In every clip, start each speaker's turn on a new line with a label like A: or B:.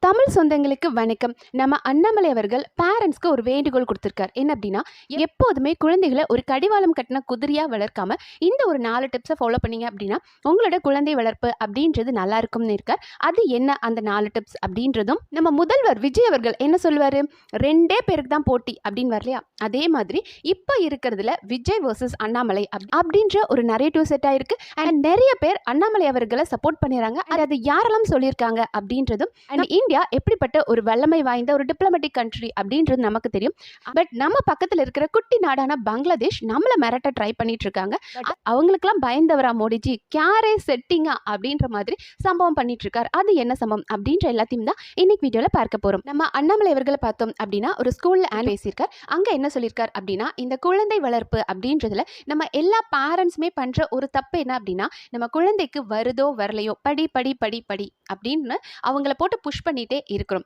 A: தமிழ் சொந்தங்களுக்கு வணக்கம். நம்ம அண்ணாமலை அவர்கள் பேரண்ட்ஸ்க்கு ஒரு வேண்டுகோள் கொடுத்திருக்கார். என்ன அப்படின்னா, எப்போதுமே குழந்தைகளை ஒரு கடிவாளம் கட்டின குதிரையா வளர்க்காம இந்த ஒரு 4 டிப்ஸை ஃபாலோ பண்ணீங்க அப்படின்னா உங்களோட குழந்தை வளர்ப்பு அப்படின்றது நல்லா இருக்கும்னு இருக்கார். அது என்ன அந்த 4 டிப்ஸ் அப்படின்றதும் நம்ம முதல்வர் விஜய் அவர்கள் என்ன சொல்லுவாரு, 2 பேருக்கு தான் போட்டி அப்படின்னு வரலையா, அதே மாதிரி இப்போ இருக்கிறதுல விஜய் வர்சஸ் அண்ணாமலை அப்படின்ற ஒரு நரேட்டிவ் செட் ஆயிருக்கு. அண்ட் நிறைய பேர் அண்ணாமலை அவர்களை சப்போர்ட் பண்ணிடுறாங்க. அது யாரெல்லாம் சொல்லியிருக்காங்க அப்படின்றதும், இந்தியா எப்படிப்பட்ட ஒரு வல்லமை வாய்ந்த ஒரு டிப்ளமேட்டிக் கண்ட்ரி அப்படின்றது நமக்கு தெரியும். பட் நம்ம பக்கத்தில் இருக்கிற குட்டி நாடான பங்களாதேஷ் நம்மள மிரட்ட ட்ரை பண்ணிட்டு இருக்காங்க. அவங்களுக்கெல்லாம் பயந்தவரா மோடிஜி, கேரே செட்டிங்கா அப்படின்ற மாதிரி சம்பவம் பண்ணிட்டு இருக்காரு. அது என்ன சம்பவம் அப்படின்ற எல்லாத்தையும் தான் இன்னைக்கு வீடியோல பார்க்க போறோம். நம்ம அண்ணாமலை அவர்களை பார்த்தோம் அப்படின்னா ஒரு ஸ்கூல்ல பேசியிருக்கார். அங்க என்ன சொல்லியிருக்கார் அப்படின்னா, இந்த குழந்தை வளர்ப்பு அப்படின்றதுல நம்ம எல்லா பேரண்ட்ஸுமே பண்ற ஒரு தப்பு என்ன அப்படின்னா, நம்ம குழந்தைக்கு வருதோ வரலையோ படி படி படி படி அப்படின்னு அவங்கள போட்டு புஷ் பண்ணிட்டே இருக்கிறோம்.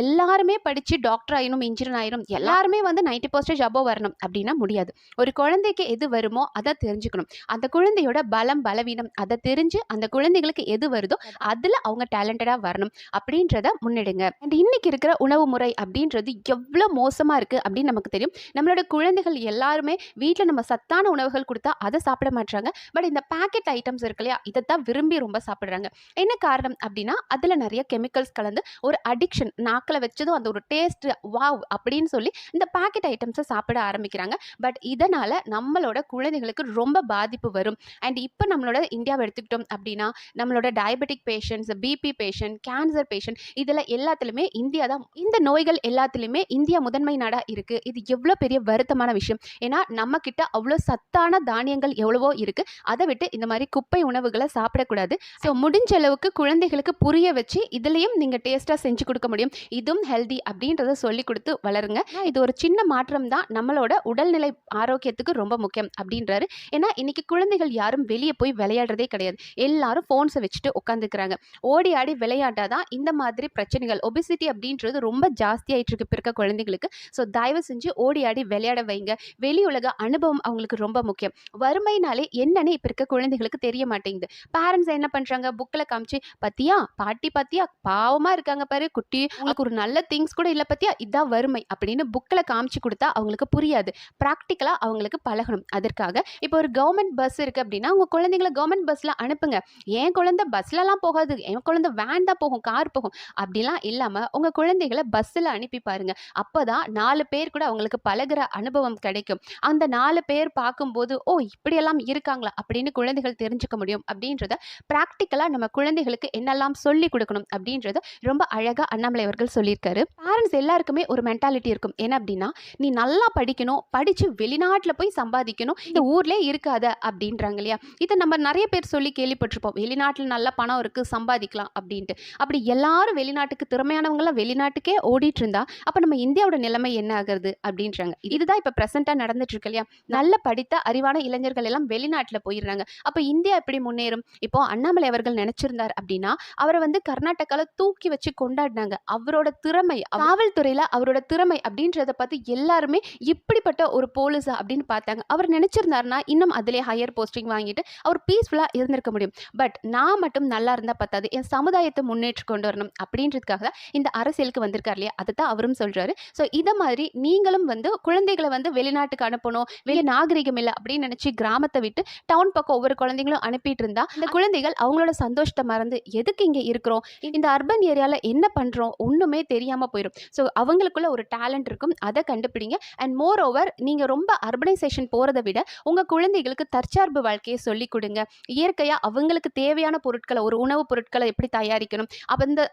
A: எல்லாருமே படிச்சு டாக்டர் ஆயிரும், இன்ஜினியர் ஆயிரும், எல்லாருமே வந்து 90% அபோவ் வரணும் அப்படின்னா முடியாது. ஒரு குழந்தைக்கு எது வருமோ அதை தெரிஞ்சுக்கணும். அந்த குழந்தையோட பலம் பலவீனம் அதை தெரிஞ்சு அந்த குழந்தைகளுக்கு எது வருதோ அதுல அவங்க டேலண்டடா வரணும் அப்படின்றத முன்னெடுங்க. அண்ட் இன்னைக்கு இருக்கிற உணவு முறை அப்படின்றது எவ்வளவு மோசமா இருக்கு அப்படின்னு நமக்கு தெரியும். நம்மளோட குழந்தைகள் எல்லாருமே வீட்டில் நம்ம சத்தான உணவுகள் கொடுத்தா அதை சாப்பிட மாட்டாங்க. பட் இந்த பேக்கெட் ஐட்டம்ஸ் இருக்கு இல்லையா, இதைத்தான் விரும்பி ரொம்ப சாப்பிடுறாங்க. என்ன காரணம் அப்படின்னா, அதுல நிறைய கெமிக்கல்ஸ் கலந்து ஒரு அடிக்ஷன், நாக்கில் வச்சதும் அந்த ஒரு டேஸ்ட் வாவ் அப்படின்னு சொல்லி இந்த பேக்கெட் ஐட்டம்ஸை சாப்பிட ஆரம்பிக்கிறாங்க. பட் இதனால நம்மளோட குழந்தைகளுக்கு ரொம்ப பாதிப்பு வரும். அண்ட் இப்போ நம்மளோட இந்தியாவை எடுத்துக்கிட்டோம் அப்படின்னா, நம்மளோட diabetic patients, BP patient, cancer patient, இதில் எல்லாத்துலேயுமே இந்தியா தான், இந்த நோய்கள் எல்லாத்துலேயுமே இந்தியா முதன்மை நாடாக இருக்குது. இது எவ்வளோ பெரிய வருத்தமான விஷயம். ஏன்னா நம்ம கிட்ட அவ்வளோ சத்தான தானியங்கள் எவ்வளவோ இருக்குது. அதை விட்டு இந்த மாதிரி குப்பை உணவுகளை சாப்பிடக்கூடாது. ஸோ முடிஞ்ச அளவுக்கு குழந்தைகளுக்கு புரிய வச்சு இதுலேயும் நீங்கள் டேஸ்ட்டாக செஞ்சு கொடுக்க முடியும், இதுவும் ஹெல்தி அப்படின்றத சொல்லி கொடுத்து வளருங்க. இது ஒரு சின்ன மாற்றம் தான் நம்மளோட உடல்நிலை ஆரோக்கியத்துக்கு ரொம்ப முக்கியம் அப்படின்றாரு. ஏன்னா இன்னைக்கு குழந்தைகள் யாரும் வெளியே போய் விளையாடுறதே கிடையாது. எல்லாரும் ஃபோன்ஸை வச்சுட்டு உட்காந்துக்கிறாங்க. ஓடி ஆடி விளையாட்டாதான் இந்த மாதிரி பிரச்சனைகள், ஒபிசிட்டி அப்படின்றது ரொம்ப ஜாஸ்தியாயிட்டு இருக்கு இப்போ இருக்க குழந்தைகளுக்கு. ஸோ தயவு செஞ்சு ஓடி ஆடி விளையாட வைங்க. வெளி உலக அனுபவம் அவங்களுக்கு ரொம்ப முக்கியம். வறுமைனாலே என்னன்னு இப்போ இருக்க குழந்தைகளுக்கு தெரிய மாட்டேங்குது. பேரண்ட்ஸ் என்ன பண்றாங்க, புக்கில் காமிச்சு பத்தியா பாட்டி பத்தியா பாவமா இருக்காங்க பாரு குட்டி, உங்களுக்கு ஒரு நல்ல திங்ஸ் கூட இல்லை பத்தியா, இதான் வறுமை அப்படின்னு புக்கில் காமிச்சு கொடுத்தா அவங்களுக்கு புரியாது. ப்ராக்டிக்கலாக அவங்களுக்கு பழகணும். அதற்காக இப்போ ஒரு கவர்மெண்ட் பஸ் இருக்குது அப்படின்னா உங்கள் குழந்தைங்களை கவர்மெண்ட் பஸ்ஸில் அனுப்புங்க. என் குழந்தை பஸ்லலாம் போகாது, என் குழந்தை வேன் தான் போகும், கார் போகும் அப்படிலாம் இல்லாமல் உங்கள் குழந்தைகளை பஸ்ஸில் அனுப்பி பாருங்க. அப்போ தான் 4 பேர் கூட அவங்களுக்கு பழகுற அனுபவம் கிடைக்கும். அந்த 4 பேர் பார்க்கும்போது ஓ இப்படியெல்லாம் இருக்காங்களா அப்படின்னு குழந்தைகள் தெரிஞ்சுக்க முடியும். அப்படின்றத ப்ராக்டிக்கலாக நம்ம குழந்தைகளுக்கு என்னெல்லாம் சொல்லி கொடுக்கணும் அப்படின்றத ரொம்ப அழகாக அண்ணாமலை அவர்கள் சொல்லியிருக்காரு. பேரண்ட்ஸ் எல்லாருக்குமே ஒரு மென்டாலிட்டி இருக்கும். என்ன அப்படின்னா, நீ நல்லா படிக்கணும், படித்து வெளிநாட்டில் போய் சம்பாதிக்கணும், இந்த ஊர்லேயே இருக்காத அப்படின்றாங்க இல்லையா. இதை நம்ம நிறைய பேர் சொல்லி கேள்விப்பட்டிருப்போம். வெளிநாட்டில் நல்ல பணம் இருக்குது, சம்பாதிக்கலாம் அப்படின்ட்டு. அப்படி எல்லாரும் வெளிநாட்டுக்கு, திறமையானவங்களாம் வெளிநாட்டுக்கே ஓடிட்டு இருந்தா அப்போ நம்ம இந்தியாவோட நிலைமை என்ன ஆகுறது அப்படின்றாங்க. இதுதான் இப்போ ப்ரெசென்ட்டாக நடந்துட்டு இருக்கு இல்லையா. நல்ல படித்த அறிவான இளைஞர்கள் எல்லாம் வெளிநாட்டில் போயிடுறாங்க. அப்போ இந்தியா எப்படி முன்னேறும்? இப்போ அண்ணாமலை அவர்கள் நினைச்சிருந்தார் அப்படின்னா அவரை வந்து கர்நாடகாவில் தூக்கி வச்சு கொண்டாடினாங்க. அவரோட திறமை, காவல்துறையில அவரோட திறமை அப்படின்றத பார்த்து எல்லாருமே இப்படிப்பட்ட ஒரு போலீஸா அப்படின்னு பார்த்தாங்க. அவர் நினைச்சிருந்தாருன்னா இன்னும் அதிலே ஹையர் போஸ்டிங் வாங்கிட்டு அவர் பீஸ்ஃபுல்லா இருந்திருக்க முடியும். பட் நான் மட்டும் நல்லா இருந்தா பத்தாது, என் சமுதாயத்தை முன்னேற்றி கொண்டு வரணும் அப்படின்றதுக்காக தான் இந்த அரசியலுக்கு வந்திருக்காரு இல்லையா. அதை தான் அவரும் சொல்றாரு. ஸோ இதை மாதிரி நீங்களும் வந்து குழந்தைகளை வந்து வெளிநாட்டுக்கு அனுப்பணும், வெளியே நாகரிகம் இல்லை அப்படின்னு நினைச்சு கிராமத்தை விட்டு டவுன் பக்கம் ஒவ்வொரு குழந்தைங்களும் அனுப்பிட்டு இருந்தா இந்த குழந்தைகள் அவங்களோட சந்தோஷத்தை மறந்து எதுக்கு இங்க இருக்கிறோம், இந்த அர்பன் ஏரியால என்ன பண்றோம் ஒண்ணுமே தெரியாம போயிடும். ஸோ அவங்களுக்குள்ள ஒரு டேலண்ட் இருக்கும், அதை கண்டுபிடிங்க. அண்ட் மோர் ஓவர் நீங்க ரொம்ப அர்பனைசேஷன் போறதை விட உங்க குழந்தைகளுக்கு தற்சார்பு வாழ்க்கையை சொல்லிக் கொடுங்க. இயற்கையா அவங்களுக்கு தேவையான பொருட்களை, ஒரு உணவு பொருட்களை எப்படி தயாரிக்கணும்,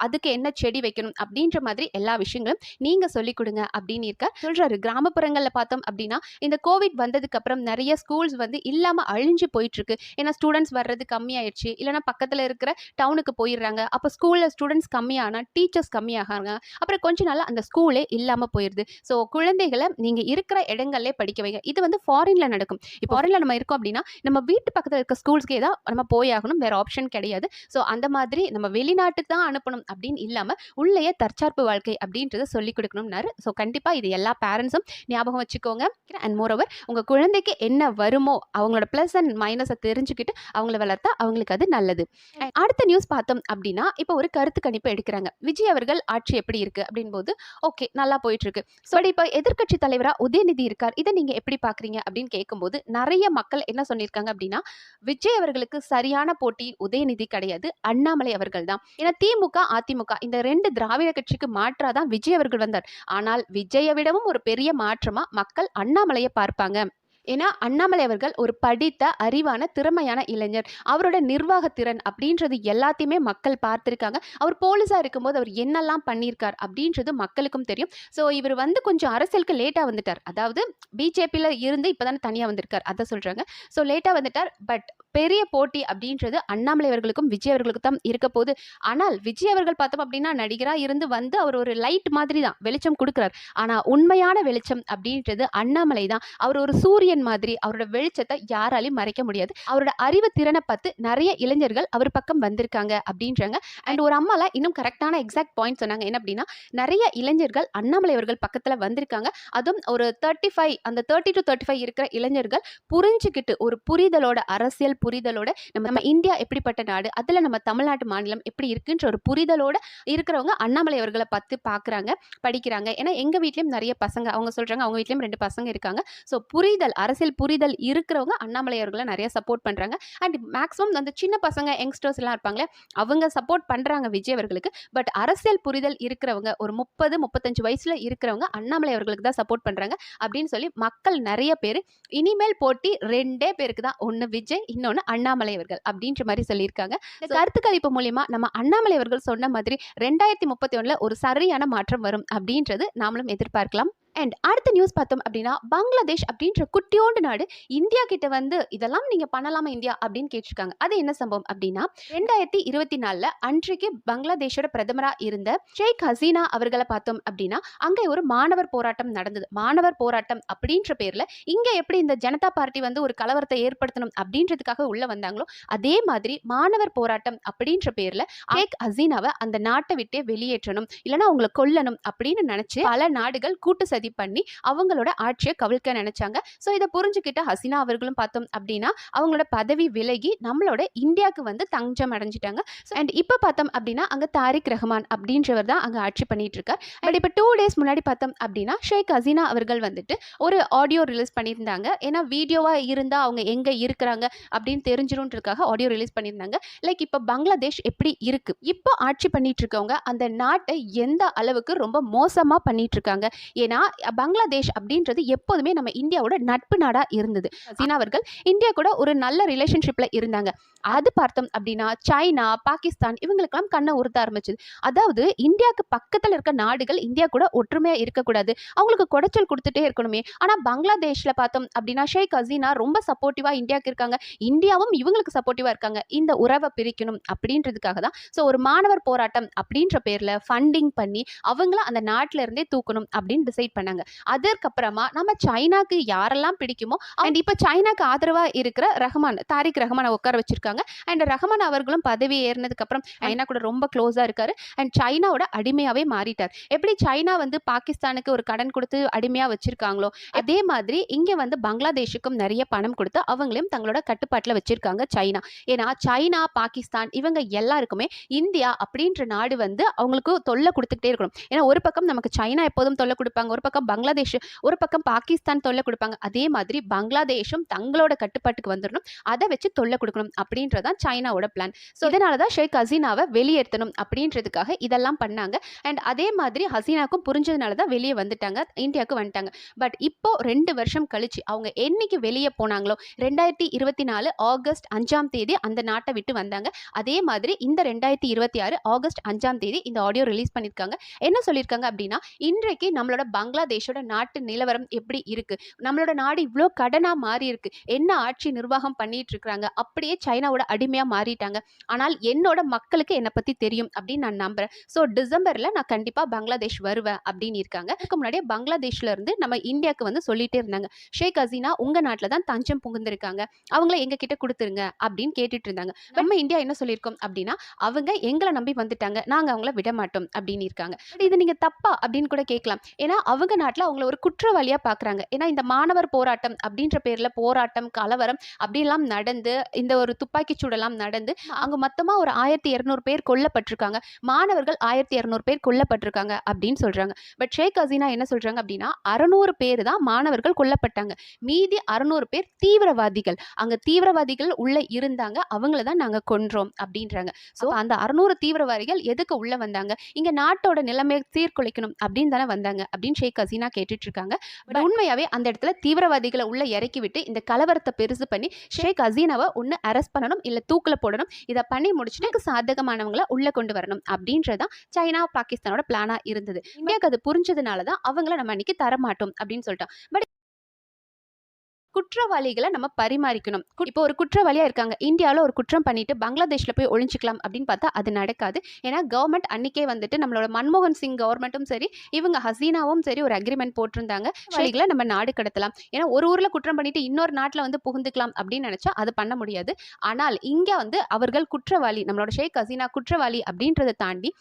A: அதுக்கு என்ன செடி வைக்கணும் அப்படின்ற மாதிரி எல்லா விஷயங்களும் நீங்க சொல்லிக் கொடுங்க அப்படின்னு இருக்க சொல்றாரு. கிராமப்புறங்கள்ல பார்த்தோம் அப்படின்னா இந்த கோவிட் வந்ததுக்கு அப்புறம் நிறைய ஸ்கூல்ஸ் வந்து இல்லாம அழிஞ்சு போயிட்டு இருக்கு. ஏன்னா ஸ்டூடெண்ட்ஸ் வர்றது கம்மியாயிடுச்சு, இல்லைன்னா பக்கத்துல இருக்கிற டவுனுக்கு போயிடுறாங்க. அப்போ ஸ்கூல்ல ஸ்டூடெண்ட்ஸ் கம்மியானா டீச்சர்ஸ் கம்மியாகிறாங்க. அப்புறம் கொஞ்ச நாள் அந்த ஸ்கூலே இல்லாமல் போயிடுது. ஸோ குழந்தைகளை நீங்கள் இருக்கிற இடங்கள்லே படிக்க வைங்க. இது வந்து ஃபாரினில் நடக்கும். இப்போ ஃபாரினில் நம்ம இருக்கோம் அப்படின்னா நம்ம வீட்டு பக்கத்தில் இருக்க ஸ்கூல்ஸ்க்கே தான் நம்ம போயாகணும், வேறு ஆப்ஷன் கிடையாது. ஸோ அந்த மாதிரி நம்ம வெளிநாட்டுக்கு தான் அனுப்பணும் அப்படின்னு இல்லாமல் உள்ளேயே தற்சார்பு வாழ்க்கை அப்படின்றத சொல்லிக் கொடுக்கணும்னாரு. ஸோ கண்டிப்பாக இது எல்லா பேரண்ட்ஸும் ஞாபகம் வச்சுக்கோங்க. அண்ட் மோரோவர் உங்கள் குழந்தைக்கு என்ன வருமோ அவங்களோட ப்ளஸ் அண்ட் மைனஸை தெரிஞ்சுக்கிட்டு அவங்கள வளர்த்தா அவங்களுக்கு அது நல்லது. அடுத்த நியூஸ் பார்த்தோம் அப்படின்னா இப்போ ஒரு கருத்து கணிப்பு எடுக்கிறாங்க. கேட்குறாங்க, விஜய் அவர்கள் ஆட்சி எப்படி இருக்கு அப்படின்போது ஓகே நல்லா போயிட்டு இருக்கு. ஸோ இப்போ எதிர்க்கட்சி தலைவரா உதயநிதி இருக்கார், இதை நீங்க எப்படி பாக்குறீங்க அப்படின்னு கேட்கும்போது நிறைய மக்கள் என்ன சொல்லியிருக்காங்க அப்படின்னா, விஜய் அவர்களுக்கு சரியான போட்டி உதயநிதி கிடையாது, அண்ணாமலை அவர்கள் தான். ஏன்னா திமுக அதிமுக இந்த ரெண்டு திராவிட கட்சிக்கு மாற்றாதான் விஜய் அவர்கள் வந்தார். ஆனால் விஜயை விடவும் ஒரு பெரிய மாற்றமா மக்கள் அண்ணாமலையை பார்ப்பாங்க. ஏன்னா அண்ணாமலை அவர்கள் ஒரு படித்த அறிவான திறமையான இளைஞர். அவரோட நிர்வாகத்திறன் அப்படின்றது எல்லாத்தையுமே மக்கள் பார்த்திருக்காங்க. அவர் போலீஸா இருக்கும்போது அவர் என்னெல்லாம் பண்ணியிருக்கார் அப்படின்றது மக்களுக்கும் தெரியும். ஸோ இவர் வந்து கொஞ்சம் அரசியலுக்கு லேட்டா வந்துட்டார். அதாவது பிஜேபியில் இருந்து இப்போதானே தனியாக வந்திருக்கார், அதை சொல்றாங்க. ஸோ லேட்டா வந்துட்டார். பட் பெரிய போட்டி அப்படின்றது அண்ணாமலை அவர்களுக்கும் விஜய் அவர்களுக்கும் தான் இருக்க போகுது. ஆனால் விஜய் அவர்கள் பார்த்தோம் அப்படின்னா நடிகரா இருந்து வந்து அவர் ஒரு லைட் மாதிரி தான் வெளிச்சம் கொடுக்குறார். ஆனா உண்மையான வெளிச்சம் அப்படின்றது அண்ணாமலை தான். அவர் ஒரு சூரியன் மாதிரி, அவரோட வெளிச்சத்தை யாராலையும் மறைக்க முடியாது. அவரோட அறிவு திறனை பார்த்து நிறைய இளைஞர்கள் அவர் பக்கம் வந்திருக்காங்க அப்படின்றாங்க. அண்ட் ஒரு அம்மால இன்னும் கரெக்டான எக்ஸாக்ட் பாயிண்ட் சொன்னாங்க. என்ன அப்படின்னா, நிறைய இளைஞர்கள் அண்ணாமலை அவர்கள் பக்கத்துல வந்திருக்காங்க. அதுவும் ஒரு 35 அந்த 30 to 35 இருக்கிற இளைஞர்கள் புரிஞ்சுக்கிட்டு ஒரு புரிதலோட, அரசியல் புரிதலோட நம்ம இந்தியா எப்படிப்பட்ட நாடு, அதுல நம்ம தமிழ்நாட்டு மாநிலம் எப்படி இருக்குன்ற ஒரு புரிதலோட இருக்கிறவங்க அண்ணாமலை அவர்களை பார்த்து பாக்குறாங்க, படிக்கிறாங்க. ஏன்னா எங்க வீட்லயும் நிறைய பசங்க, அவங்க சொல்றாங்க அவங்க வீட்லயும் 2 பசங்க இருக்காங்க. ஸோ புரிதல், அரசியல் புரிதல் இருக்கிறவங்க அண்ணாமலை அவர்களை நிறைய சப்போர்ட் பண்றாங்க. அண்ட் மேக்ஸிமம் அந்த சின்ன பசங்க யங்ஸ்டர்ஸ் எல்லாம் இருப்பாங்களே, அவங்க சப்போர்ட் பண்றாங்க விஜய் அவர்களுக்கு. பட் அரசியல் புரிதல் இருக்கிறவங்க ஒரு 30-35 வயசுல இருக்கிறவங்க அண்ணாமலை அவர்களுக்கு தான் சப்போர்ட் பண்றாங்க அப்படின்னு சொல்லி மக்கள் நிறைய பேர் இனிமேல் போட்டி 2 பேருக்கு தான், ஒன்னு விஜய், இன்னொன்னு அண்ணாமலை அவர்கள் அப்படின்ற மாதிரி சொல்லியிருக்காங்க. இந்த கருத்து கணிப்பு மூலியமா நம்ம அண்ணாமலை அவர்கள் சொன்ன மாதிரி 2031 ஒரு சரியான மாற்றம் வரும் அப்படின்றது நாமளும் எதிர்பார்க்கலாம். அண்ட் அடுத்த நியூஸ் பார்த்தோம் அப்படின்னா, பங்களாதேஷ் அப்படின்ற குட்டியோண்டு நாடு இந்தியா கிட்ட வந்து இதெல்லாம் நீங்க பண்ணலாமா இந்தியா அப்படின்னு கேட்டிருக்காங்க. அது என்ன சம்பவம் அப்படின்னா, 2024 அன்றைக்கு பங்களாதேஷோட பிரதமரா இருந்த ஷேக் ஹசீனா அவர்களை பார்த்தோம் அப்படின்னா, அங்கே ஒரு மாணவர் போராட்டம் நடந்தது. மாணவர் போராட்டம் அப்படின்ற பேர்ல இங்க எப்படி இந்த ஜனதா பார்ட்டி வந்து ஒரு கலவரத்தை ஏற்படுத்தணும் அப்படின்றதுக்காக உள்ள வந்தாங்களோ, அதே மாதிரி மாணவர் போராட்டம் அப்படின்ற பேர்ல ஷேக் ஹசீனாவை அந்த நாட்டை விட்டே வெளியேற்றணும், இல்லைன்னா அவங்களை கொல்லணும் அப்படின்னு நினைச்சு பல நாடுகள் கூட்டு சதி பண்ணி அவங்களோட ஆட்சியை கவிழ்க்க நினைச்சாங்க. சோ இதை புரிஞ்சுக்கிட்ட ஹசீனா அவர்களும் பார்த்தோம் அப்படின்னா அவங்களோட பதவி விலகி நம்மளோட இந்தியாவுக்கு வந்து தஞ்சம் அடைஞ்சிட்டாங்க. அண்ட் இப்ப பார்த்தோம் அப்படின்னா அங்க தாரிக் ரஹ்மான் அப்படின்றவர் தான் அங்க ஆட்சி பண்ணிட்டு இருக்கார். பட் இப்ப 2 days முன்னாடி பார்த்தோம் அப்படின்னா ஷேக் ஹசீனா அவர்கள் வந்துட்டு ஒரு ஆடியோ ரிலீஸ் பண்ணியிருந்தாங்க. ஏன்னா வீடியோவா இருந்தா அவங்க எங்க இருக்கிறாங்க அப்படின்னு தெரிஞ்சிரும்ன்றதுக்காக ஆடியோ ரிலீஸ் பண்ணியிருந்தாங்க. லைக் இப்ப பங்களாதேஷ் எப்படி இருக்கு, இப்போ ஆட்சி பண்ணிட்டு இருக்கவங்க அந்த நாட்டை எந்த அளவுக்கு ரொம்ப மோசமா பண்ணிட்டு இருக்காங்க. ஏன்னா பங்களாதேஷ் அப்படின்றது எப்போதுமே நம்ம இந்தியாவோட நட்பு நாடா இருந்தது. ஹசீனா அவர்கள் இந்தியா கூட ஒரு நல்ல ரிலேஷன்ஷிப்ல இருந்தாங்க. அது பார்த்தோம் அப்படின்னா சைனா, பாகிஸ்தான் இவங்களுக்கெல்லாம் கண்ணை உறுத்த ஆரம்பிச்சது. அதாவது இந்தியாவுக்கு பக்கத்துல இருக்க நாடுகள் இந்தியா கூட ஒற்றுமையா இருக்கக்கூடாது, அவங்களுக்கு குடைச்சல் கொடுத்துட்டே இருக்கணுமே. ஆனா பங்களாதேஷ்ல பார்த்தோம் அப்படின்னா ஷேக் ஹசீனா ரொம்ப சப்போர்ட்டிவா இந்தியாவுக்கு இருக்காங்க, இந்தியாவும் இவங்களுக்கு சப்போர்ட்டிவா இருக்காங்க. இந்த உறவை பிரிக்கணும் அப்படின்றதுக்காக தான் ஸோ ஒரு மாணவர் போராட்டம் அப்படின்ற பேர்ல ஃபண்டிங் பண்ணி அவங்கள அந்த நாட்டில இருந்தே தூக்கணும் அப்படின்னு டிசைட் பண்ணாங்க. அதற்கப்புறமா நம்ம சைனாக்கு யாரெல்லாம் பிடிக்குமோ அண்ட் இப்ப சைனாக்கு ஆதரவா இருக்கிற தாரிக் ரஹ்மானை உட்கார வச்சிருக்காங்க. அண்ட் ரஹ்மான் அவர்களும் பதவி ஏறினதுக்கு அப்புறம் சைனா கூட ரொம்ப க்ளோஸா இருக்காரு. அண்ட் சைனாவோட அடிமையாவே மாறிட்டார். எப்படி சைனா வந்து பாகிஸ்தானுக்கு ஒரு கடன் கொடுத்து அடிமையா வச்சிருக்காங்களோ அதே மாதிரி இங்க வந்து பங்களாதேஷுக்கும் நிறைய பணம் கொடுத்து அவங்களையும் தங்களோட கட்டுப்பாட்டுல வச்சிருக்காங்க சைனா. ஏன்னா சைனா, பாகிஸ்தான் இவங்க எல்லாருக்குமே இந்தியா அப்படின்ற நாடு வந்து அவங்களுக்கு தொல்லை கொடுத்துக்கிட்டே இருக்கணும். ஏன்னா ஒரு பக்கம் நமக்கு சைனா எப்போதும் தொல்லை கொடுப்பாங்க, ஒரு பக்கம் பங்களாதேஷ், ஒரு பக்கம் பாகிஸ்தான் தொல்லை கொடுப்பாங்க. அதே மாதிரி பங்களாதேஷும் தங்களோட கட்டுப்பாட்டுக்கு வந்துடணும், அதை வச்சு தொல்லை கொடுக்கணும் அப்படின்றதான் சைனாவோட பிளான். ஸோ இதனாலதான் ஷேக் ஹசீனாவை வெளியேற்றணும் அப்படின்றதுக்காக இதெல்லாம் பண்ணாங்க. அண்ட் அதே மாதிரி ஹசீனாக்கும் புரிஞ்சதுனாலதான் வெளியே வந்துட்டாங்க, இந்தியாவுக்கு வந்துட்டாங்க. பட் இப்போ 2 வருஷம் கழிச்சு அவங்க என்னைக்கு வெளியே போனாங்களோ 2024 ஆகஸ்ட் 5ஆம் தேதி அந்த நாட்டை விட்டு வந்தாங்க. அதே மாதிரி இந்த 2026 ஆகஸ்ட் 5ஆம் தேதி இந்த ஆடியோ ரிலீஸ் பண்ணிருக்காங்க. என்ன சொல்லியிருக்காங்க அப்படின்னா, இன்றைக்கு நம்மளோட பங்களாதேஷோட நாட்டு நிலவரம் எப்படி இருக்கு, நம்மளோட நாடு இவ்வளோ கடனா மாறி இருக்கு, என்ன ஆட்சி நிர்வாகம் பண்ணிட்டு இருக்காங்க, அப்படியே சைனாவோட அடிமையா மாறிட்டாங்க. ஆனால் என்னோட மக்களுக்கு என்னை பத்தி தெரியும் அப்படின்னு நான் நம்புறேன். ஸோ டிசம்பர்ல நான் கண்டிப்பா பங்களாதேஷ் வருவேன் அப்படின்னு இருக்காங்க. அதுக்கு முன்னாடியே பங்களாதேஷ்ல இருந்து நம்ம இந்தியாவுக்கு வந்து சொல்லிட்டே இருந்தாங்க, ஷேக் ஹசீனா உங்க நாட்டில் தான் தஞ்சம் புகுந்திருக்காங்க, அவங்கள எங்க கிட்ட கொடுத்துருங்க அப்படின்னு கேட்டுட்டு இருந்தாங்க. நம்ம இந்தியா என்ன சொல்லியிருக்கோம் அப்படின்னா, அவங்க எங்களை நம்பி வந்துட்டாங்க, நாங்க அவங்கள விட மாட்டோம் அப்படின்னு இருக்காங்க. இது நீங்க தப்பா அப்படின்னு கூட கேட்கலாம். ஏன்னா அவங்க அவங்க நாட்டுல அவங்கள ஒரு குற்றவாளியா பார்க்குறாங்க. ஏன்னா இந்த மாணவர் போராட்டம் அப்படின்ற பேர்ல போராட்டம், கலவரம் அப்படிலாம் நடந்து, இந்த ஒரு துப்பாக்கிச் சூடெல்லாம் நடந்து, அங்க மொத்தமா ஒரு 1200 பேர் கொல்லப்பட்டிருக்காங்க. மாணவர்கள் 1200 பேர் கொல்லப்பட்டிருக்காங்க அப்படின்னு சொல்றாங்க. பட் ஷேக் ஹசீனா என்ன சொல்றாங்க அப்படின்னா, 600 பேர் தான் மாணவர்கள் கொல்லப்பட்டாங்க. மீதி 600 பேர் தீவிரவாதிகள். அங்க தீவிரவாதிகள் உள்ள இருந்தாங்க. அவங்கள தான் நாங்க கொன்றோம் அப்படின்றாங்க. சோ அந்த 600 தீவிரவாதிகள் எதுக்கு உள்ள வந்தாங்க? இங்க நாட்டோட நிலைமையை சீர்குலைக்கணும் அப்படின்னு தானே வந்தாங்க அப்படின்னு ஷேக் ஹசீனா கேட்டுட்டு இருக்காங்க. பட் உண்மையாவே அந்த இடத்துல தீவிரவாதிகளை உள்ள இறக்கி விட்டு இந்த கலவரத்தை பெருசு பண்ணி ஷேக் ஹசீனாவை ஒன்னு அரெஸ்ட் பண்ணணும், இல்ல தூக்குல போடணும். இதை பண்ணி முடிச்சுட்டு சாதகமானவங்களை உள்ள கொண்டு வரணும் அப்படின்றதான் சைனா பாகிஸ்தானோட பிளானா இருந்தது. இந்தியாவுக்கு அது புரிஞ்சதுனாலதான் அவங்கள நம்ம அன்னைக்கு தரமாட்டோம் அப்படின்னு சொல்லிட்டோம். பட் குற்றவாளிகளை நம்ம பரிமாறிக்கணும். இப்போ ஒரு குற்றவாளியா இருக்காங்க, இந்தியாவில் ஒரு குற்றம் பண்ணிட்டு பங்களாதேஷ்ல போய் ஒழிஞ்சிக்கலாம் அப்படின்னு பார்த்தா அது நடக்காது. ஏன்னா கவர்மெண்ட் அன்னைக்கே வந்துட்டு நம்மளோட மன்மோகன் சிங் கவர்மெண்ட்டும் சரி, இவங்க ஹசீனாவும் சரி ஒரு அக்ரிமெண்ட் போட்டிருந்தாங்க. குற்றவாளிகளை நம்ம நாடு கடத்தலாம். ஏன்னா ஒரு ஊர்ல குற்றம் பண்ணிட்டு இன்னொரு நாட்டில் வந்து புகுந்துக்கலாம் அப்படின்னு நினைச்சா அது பண்ண முடியாது. ஆனால் இங்க வந்து அவர்கள் குற்றவாளி, நம்மளோட ஷேக் ஹசீனா குற்றவாளி அப்படின்றத தாண்டி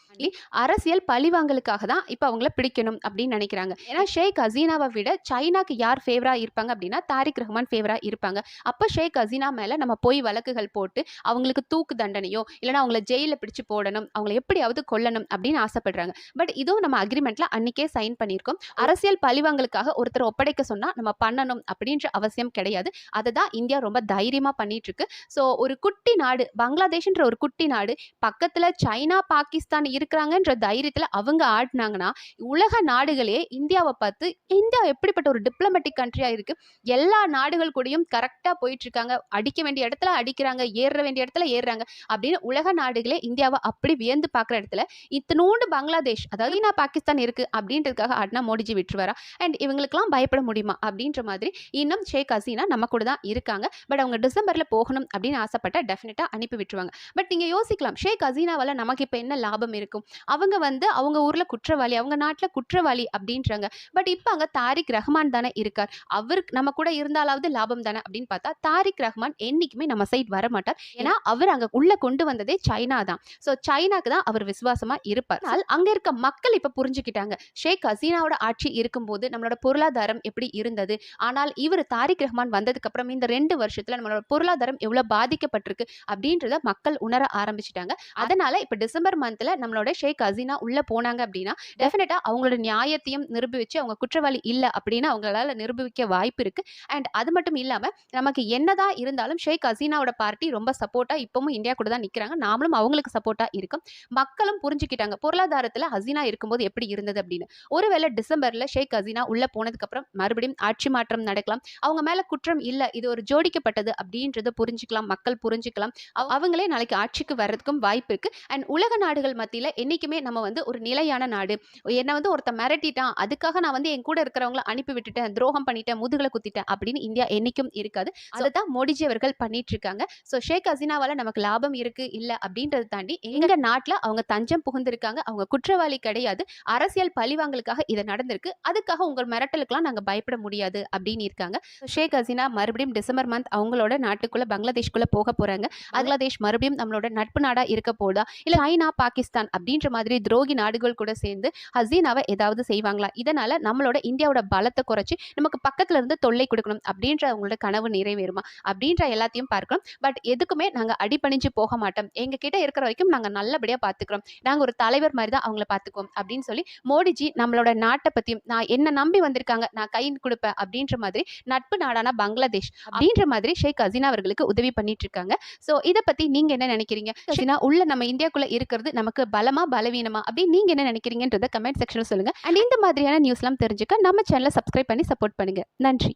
A: அரசியல் பழிவாங்கலுக்காக தான் இப்போ அவங்கள பிடிக்கணும் அப்படின்னு நினைக்கிறாங்க. ஏன்னா ஷேக் ஹசீனாவை விட சைனாக்கு யார் ஃபேவரா இருப்பாங்க அப்படின்னா தாரிக் ரஹ்மான் ஃபேவரா இருப்பாங்க. அப்ப ஷேக் ஹசீனா மேல நம்ம போய் வழக்குகள் போட்டு அவங்களுக்கு தூக்கு தண்டனையோ இல்லைன்னா அவங்கள ஜெயில பிடிச்சு போடணும், அவங்களை எப்படியாவது கொல்லணும் அப்படின்னு ஆசைப்படுறாங்க. பட் இதுவும் நம்ம அக்ரிமெண்ட்ல அன்னைக்கே சைன் பண்ணியிருக்கோம். அரசியல் பழிவாங்கலுக்காக ஒருத்தர் ஒப்படைக்க சொன்னா நம்ம பண்ணணும் அப்படின்ற அவசியம் கிடையாது. அதை தான் இந்தியா ரொம்ப தைரியமா பண்ணிட்டு இருக்கு. ஸோ ஒரு குட்டி நாடு பங்களாதேஷ்ன்ற ஒரு குட்டி நாடு பக்கத்துல சைனா பாகிஸ்தான் இருக்கிறாங்கன்ற தைரியத்துல அவங்க ஆடினாங்கன்னா உலக நாடுகளே இந்தியாவை பார்த்து இந்தியா எப்படிப்பட்ட ஒரு டிப்ளமேட்டிக் கண்ட்ரியா இருக்கு, எல்லா நாடுகள் கூடயும் கரெக்டா போயிட்டு இருக்காங்க, அடிக்க வேண்டிய இடத்துல அடிக்கிறாங்க, ஏற வேண்டிய இடத்துல ஏறுறாங்க அப்படின்னு உலக நாடுகளே இந்தியாவை அப்படி வியந்து பார்க்குற இடத்துல இத்தனோண்டு பங்களாதேஷ், அதாவது நான் பாகிஸ்தான் இருக்கு அப்படின்றதுக்காக ஆடினா மோடிஜி விட்டுருவாரா? அண்ட் இவங்களுக்குலாம் பயப்பட முடியுமா அப்படின்ற மாதிரி இன்னும் ஷேக் ஹசீனா நம்ம கூட தான் இருக்காங்க. பட் அவங்க டிசம்பர்ல போகணும் அப்படின்னு ஆசைப்பட்டா டெஃபினட்டா அனுப்பி விட்டுருவாங்க. பட் நீங்க யோசிக்கலாம், ஷேக் ஹசீனாவால நமக்கு இப்போ என்ன லாபம் இருக்கும்? அவங்க வந்து அவங்க ஊர்ல குற்றவாளி, அவங்க நாட்டில் குற்றவாளி அப்படின்றாங்க. பட் இப்போ அங்க தாரிக் ரஹ்மான் தானே இருக்கார், அவருக்கு நம்ம கூட இருந்தாலாவது லாபம் தானே அப்படின்னு பார்த்தா தாரிக் ரஹ்மான் என்னைக்குமே நம்ம சைட் வர மாட்டார். ஏன்னா அவர் அங்க உள்ள கொண்டு வந்ததே சைனா தான். சோ சைனாக்கு தான் அவர் விசுவாசமா இருப்பார். அங்க இருக்க மக்கள் இப்ப புரிஞ்சுக்கிட்டாங்க, ஷேக் ஹசீனாவோட ஆட்சி இருக்கும்போது நம்மளோட பொருளாதாரம் எப்படி இருந்தது, ஆனால் இவர் தாரிக் ரஹ்மான் வந்ததுக்கு அப்புறம் இந்த 2 வருஷத்துல நம்மளோட பொருளாதாரம் எவ்வளவு பாதிக்கப்பட்டிருக்கு அப்படின்றத மக்கள் உணர ஆரம்பிச்சிட்டாங்க. அதனால இப்ப டிசம்பர் மந்த்ல நம்மளோட ஷேக் ஹசீனா உள்ள போனாங்க அப்படின்னா டெஃபினட்டா அவங்களோட நியாயத்தையும் நிரூபிச்சு அவங்க குற்றவாளி இல்ல அப்படின்னு அவங்களால நிரூபிக்க வாய்ப்பு இருக்கு. அண்ட் அது மட்டும் இல்லாம நமக்கு என்னதான் இருந்தாலும் ஷேக் ஹசீனாவோட பார்ட்டி ரொம்ப சப்போர்ட்டா இப்பவும் இந்தியா கூட தான் நிக்கிறாங்க. நாமளும் அவங்களுக்கு சப்போர்ட்டா இருக்கும். மக்களும் புரிஞ்சுக்கிட்டாங்க பொருளாதாரத்துல ஹசீனா இருக்கும்போது எப்படி இருந்தது அப்படின்னு. ஒருவேளை டிசம்பர்ல ஷேக் ஹசீனா உள்ள போனதுக்கு அப்புறம் மறுபடியும் ஆட்சி மாற்றம் நடக்கலாம், அவங்க மேல குற்றம் இல்ல, இது ஒரு ஜோடிக்கப்பட்டது அப்படின்றத புரிஞ்சுக்கலாம், மக்கள் புரிஞ்சுக்கலாம், அவங்களே நாளைக்கு ஆட்சிக்கு வர்றதுக்கும் வாய்ப்பு இருக்கு. அண்ட் உலக நாடுகள் மத்தியில என்னைக்குமே நம்ம வந்து ஒரு நிலையான நாடு, என்ன வந்து ஒருத்த மிரட்டிட்டான் அதுக்காக நான் வந்து என் கூட இருக்கிறவங்களை அனுப்பி விட்டுட்டேன், துரோகம் பண்ணிட்டேன், முதுகுல குத்திட்டேன் அப்படின்னு இந்தியா என்னைக்கும் இருக்காது. அதுதான் மோடிஜி அவர்கள் பண்ணிட்டு இருக்காங்க. சோ ஷேக் ஹசீனாவால நமக்கு லாபம் இருக்கு இல்ல அப்படின்றத தாண்டி எங்க நாட்டுல அவங்க தஞ்சம் புகுந்திருக்காங்க, அவங்க குற்றவாளி கிடையாது, அரசியல் பழிவாங்கலுக்காக இது நடந்திருக்கு, அதுக்காக உங்க மிரட்டலுக்குலாம் நாங்க பயப்பட முடியாது அப்படின்னு இருக்காங்க. ஷேக் ஹசீனா மறுபடியும் டிசம்பர் மந்த் அவங்களோட நாட்டுக்குள்ள பங்களாதேஷ்குள்ள போக போறாங்க. பங்களாதேஷ் மறுபடியும் நம்மளோட நட்பு நாடா இருக்க போதா இல்ல சைனா பாகிஸ்தான் அப்படின்ற மாதிரி துரோகி நாடுகள் கூட சேர்ந்து ஹசீனாவை ஏதாவது செய்வாங்களா? இதனால நம்மளோட இந்தியாவோட பலத்தை குறைச்சு நமக்கு பக்கத்துல இருந்து தொல்லை கொடுக்கணும் அப்படின்ற அவங்களோட கனவு நிறைவேறுமா அப்படின்ற எல்லாத்தையும் பார்க்கணும். பட் எதுக்குமே நாங்க அடிபணிஞ்சு போக மாட்டோம், எங்க கிட்ட இருக்கிற வரைக்கும் நாங்க நல்லபடியா பாத்துக்கிறோம், நாங்க ஒரு தலைவர் மாதிரி தான் அவங்கள பாத்துக்குவோம் அப்படின்னு சொல்லி மோடிஜி நம்மளோட நாட்டை பத்தியும் நான் என்ன நம்பி வந்திருக்காங்க நான் கை கொடுப்பேன் அப்படின்ற மாதிரி நட்பு நாடான பங்களாதேஷ் அப்படின்ற மாதிரி ஷேக் ஹசீனா அவர்களுக்கு உதவி பண்ணிட்டு இருக்காங்க. சோ இதை பத்தி நீங்க என்ன நினைக்கிறீங்க? ஹசீனா உள்ள நம்ம இந்தியாக்குள்ள இருக்கிறது நமக்கு பலமா பலவீனமா அப்படின்னு நீங்க என்ன நினைக்கிறீங்கன்றத கமெண்ட் செக்ஷன்ல சொல்லுங்க. அண்ட் இந்த மாதிரியான நியூஸ்லாம் தெரிஞ்சுக்க நம்ம சேனலை சப்ஸ்கிரைப் பண்ணி சப்போர்ட் பண்ணுங்க. நன்றி.